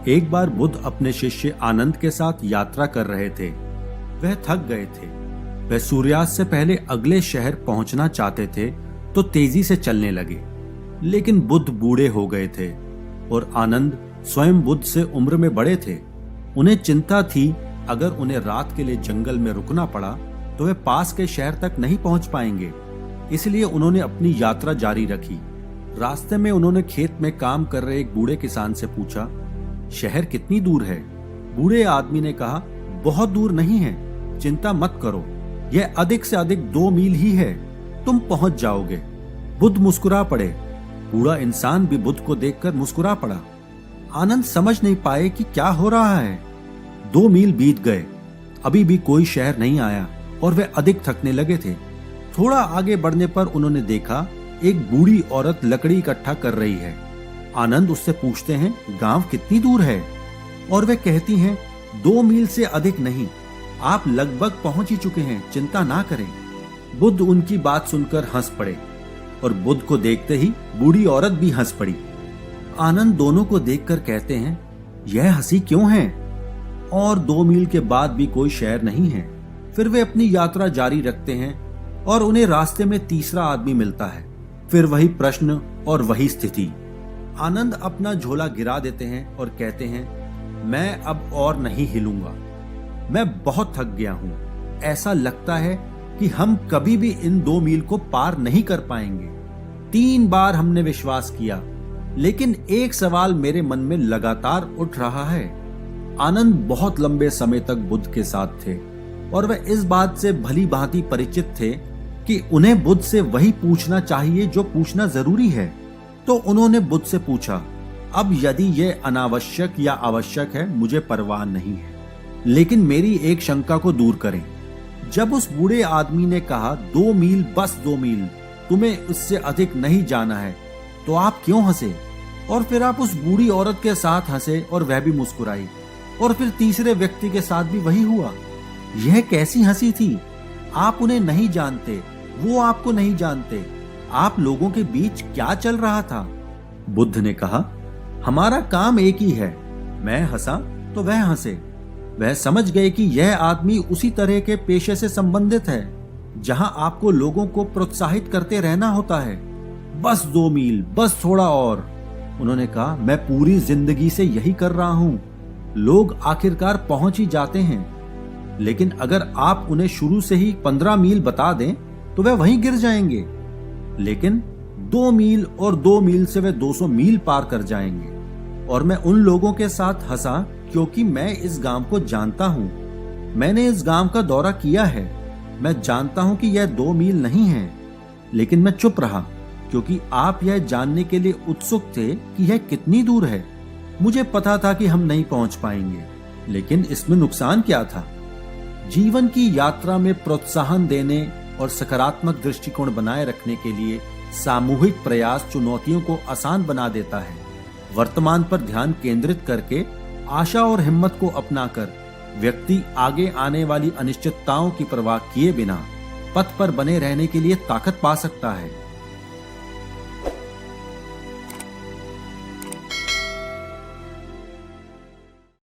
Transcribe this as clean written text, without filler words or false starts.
एक बार बुद्ध अपने शिष्य आनंद के साथ यात्रा कर रहे थे। वह थक गए थे। वह सूर्यास्त से पहले अगले शहर पहुंचना चाहते थे तो तेजी से चलने लगे, लेकिन बुद्ध बूढ़े हो गए थे और आनंद स्वयं बुद्ध से उम्र में बड़े थे। उन्हें चिंता थी अगर उन्हें रात के लिए जंगल में रुकना पड़ा तो वे पास के शहर तक नहीं पहुंच पाएंगे। इसलिए उन्होंने अपनी यात्रा जारी रखी। रास्ते में उन्होंने खेत में काम कर रहे एक बूढ़े किसान से पूछा, शहर कितनी दूर है? बूढ़े आदमी ने कहा, बहुत दूर नहीं है, चिंता मत करो, यह अधिक से अधिक 2 मील ही है, तुम पहुंच जाओगे। बुद्ध मुस्कुरा पड़े। बूढ़ा इंसान भी बुद्ध को देखकर मुस्कुरा पड़ा। आनंद समझ नहीं पाए कि क्या हो रहा है। 2 मील बीत गए, अभी भी कोई शहर नहीं आया और वे अधिक थकने लगे थे। थोड़ा आगे बढ़ने पर उन्होंने देखा एक बूढ़ी औरत लकड़ी इकट्ठा कर रही है। आनंद उससे पूछते हैं, गांव कितनी दूर है? और वे कहती हैं, 2 मील से अधिक नहीं, आप लगभग पहुंच ही चुके हैं, चिंता ना करें। बुद्ध उनकी बात सुनकर हंस पड़े और बुद्ध को देखते ही बूढ़ी औरत भी हंस पड़ी। आनंद दोनों को देखकर कहते हैं, यह हंसी क्यों है? और 2 मील के बाद भी कोई शहर नहीं है। फिर वे अपनी यात्रा जारी रखते हैं और उन्हें रास्ते में तीसरा आदमी मिलता है। फिर वही प्रश्न और वही स्थिति। आनंद अपना झोला गिरा देते हैं और कहते हैं, मैं अब और नहीं हिलूंगा, मैं बहुत थक गया हूं। ऐसा लगता है कि हम कभी भी इन 2 मील को पार नहीं कर पाएंगे। 3 बार हमने विश्वास किया, लेकिन एक सवाल मेरे मन में लगातार उठ रहा है। आनंद बहुत लंबे समय तक बुद्ध के साथ थे और वह इस बात से भली भांति परिचित थे कि उन्हें बुद्ध से वही पूछना चाहिए जो पूछना जरूरी है। तो उन्होंने बुद्ध से पूछा, अब यदि यह अनावश्यक या आवश्यक है मुझे परवाह नहीं है, लेकिन मेरी एक शंका को दूर करें। जब उस बूढ़े आदमी ने कहा 2 मील, बस 2 मील, तुम्हें उससे अधिक नहीं जाना है, तो आप क्यों हंसे? और फिर आप उस बूढ़ी औरत के साथ हंसे और वह भी मुस्कुराई, और फिर तीसरे व्यक्ति के साथ भी वही हुआ। यह कैसी हंसी थी? आप उन्हें नहीं जानते, वो आपको नहीं जानते, आप लोगों के बीच क्या चल रहा था? बुद्ध ने कहा, हमारा काम एक ही है। मैं हंसा तो वह हंसे। वह समझ गए कि यह आदमी उसी तरह के पेशे से संबंधित है जहां आपको लोगों को प्रोत्साहित करते रहना होता है। बस 2 मील, बस थोड़ा और। उन्होंने कहा, मैं पूरी जिंदगी से यही कर रहा हूं। लोग आखिरकार पहुंच ही जाते हैं, लेकिन अगर आप उन्हें शुरू से ही 15 मील बता दें तो वे वहीं गिर जाएंगे। लेकिन 2 मील और 2 मील से वे 200 मील पार कर जाएंगे। और मैं उन लोगों के साथ हंसा क्योंकि मैं इस गांव को जानता हूं। मैंने इस गांव का दौरा किया है। मैं जानता हूं कि यह 2 मील नहीं है, लेकिन मैं चुप रहा क्योंकि आप यह जानने के लिए उत्सुक थे कि यह कितनी दूर है। मुझे पता था कि हम नहीं पहुंच पाएंगे, लेकिन इसमें नुकसान क्या था? जीवन की यात्रा में प्रोत्साहन देने और सकारात्मक दृष्टिकोण बनाए रखने के लिए सामूहिक प्रयास चुनौतियों को आसान बना देता है। वर्तमान पर ध्यान केंद्रित करके आशा और हिम्मत को अपनाकर व्यक्ति आगे आने वाली अनिश्चितताओं की परवाह किए बिना पथ पर बने रहने के लिए ताकत पा सकता है।